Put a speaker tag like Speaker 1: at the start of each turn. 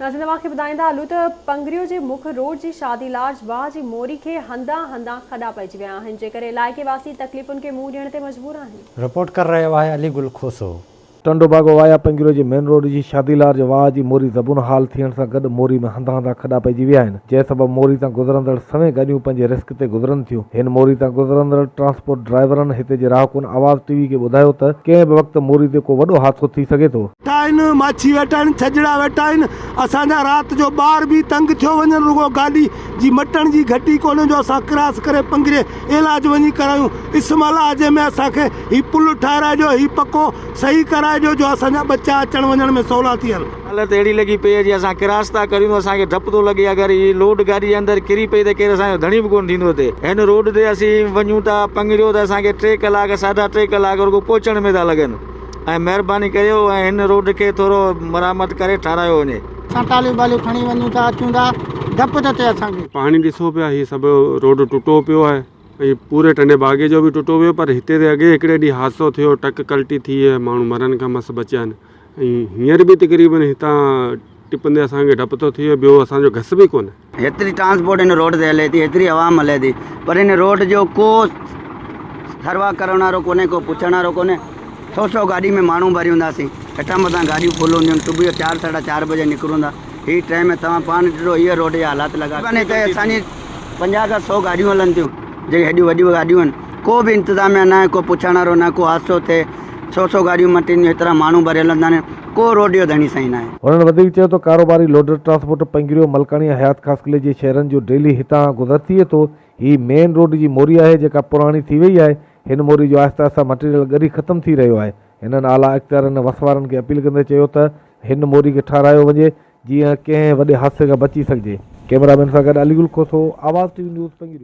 Speaker 1: नाज़रीन तव्हांखे ॿुधाईंदा हलूं त पंगरियो जे मुख रोड जी शादी लाज बाह जी मोरी खे हंधा हंधा खॾा पइजी विया आहिनि, जेकर इलाइक़े वासी तकलीफ़ुनि खे मुंहुं ॾियण ते मजबूर आहिनि।
Speaker 2: रिपोर्ट कर रहियो आहे अली गुल खोसो।
Speaker 3: टंडो बागो वाया पंगिरो जी मेन रोड जी शादीलार जे वाह जी मोरी ज़बून हाल थियण सां गॾु मोरी में हंधा हंधा खॾा पइजी विया आहिनि, जंहिं सबबु मोरी तां गुज़रंदड़ सवें गाॾियूं पंहिंजे रिस्क ते गुज़रनि थियूं। हिन मोरी तां गुज़रंदड़ ट्रांसपोर्ट ड्राइवरनि हिते जे राहकुनि आवाज़ टीवी खे ॿुधायो त कंहिं बि वक़्तु मोरी ते को वॾो हादसो थी सघे थो।
Speaker 4: माछी वेठा आहिनि, छजड़ा वेठा आहिनि, असांजा राति जो ॿार बि तंग थियो वञनि, रुगो गाॾी जी मटण जी घटी कोन्हे जो असां क्रॉस करे पंगिरे इलाज वञी करायूं। इस्माला जंहिंमें असांखे ही पुल ठाहिराए ॾियो, ही पको सही कराए ॾियो जो असांजा बच्चा अचण वञण में सवला थियनि।
Speaker 5: हालत अहिड़ी लॻी पई आहे जी असां क्रॉस था करियूं, असांखे डपु थो लॻे अगरि हीअ लोड गाॾी अंदरि किरी पई त केरु असांजो धणी बि कोन थींदो हिते। हिन रोड ते असीं वञूं था पंगिरियो त असांखे 3 कलाक 3.5 कलाक रुगो पहुचण में था लॻनि, ऐं महिरबानी करियो ऐं हिन रोड खे थोरो मरामत करे ठारायो वञे।
Speaker 6: असां टालियूं बालियूं खणी वञूं था, अचूं था, डपु थो थिए असांखे।
Speaker 7: पाणी ॾिसो पिया, हीअ सभु रोड टुटो पियो आहे ऐं पूरे टंडे बागे जो बि टुटो पियो, पर हिते ते अॻे हिकिड़े ॾींहुं हादसो थियो, टक कल्टी थी आहे, माण्हू मरण खां मस बचिया आहिनि। ऐं हींअर बि तक़रीबन हितां टिपंदे असांखे डपु थो थिए, ॿियो असांजो घस बि कोन्हे।
Speaker 8: हेतिरी ट्रांसपोर्ट हिन रोड ते हले थी, हेतिरी आवाम हले थी, पर हिन रोड जो को सरवा करण वारो कोन्हे, को पुछण वारो कोन्हे। 100 गाॾी में माण्हू भरी हूंदासीं, हेठां मथां गाॾियूं फुल हूंदियूं, सुबुह जो 4 साढा 4 बजे निकिरूं था। हीअ टाइम में तव्हां पाण ॾिठो हीअ रोड जा हालात लॻा हिते असांजी 50 खां 100 गाॾियूं हलनि थियूं, जेके हेॾियूं वॾियूं गाॾियूं आहिनि, को बि इंतिज़ामिया न आहे, को पुछण वारो न, को हादसो थिए। 100 गाॾियूं मटिनि, हेतिरा माण्हू भरे हलंदा आहिनि, को रोड जो धणी साईं न आहे।
Speaker 3: उन्हनि वधीक चयो त कारोबारी लोडर ट्रांसपोर्ट पंगिरियो मलकाणी हयात ख़ास किले जे शहरनि जो डेली हितां गुज़र थिए थो। ही मेन रोड जी मोरी आहे जेका पुराणी थी वई आहे। हिन मोरी जो आहिस्ता आहिस्ता मटीरियल ॻरी ख़तमु थी रहियो आहे। हिननि आला इख़्तियारनि वसवारनि खे अपील कंदे चयो त हिन मोरी खे ठारायो वञे जीअं कंहिं वॾे हादसे खां बची सघिजे। कैमरामैन सां गॾु अली गुल खोसो, आवाज़ टीवी न्यूज़ पंगिरियो।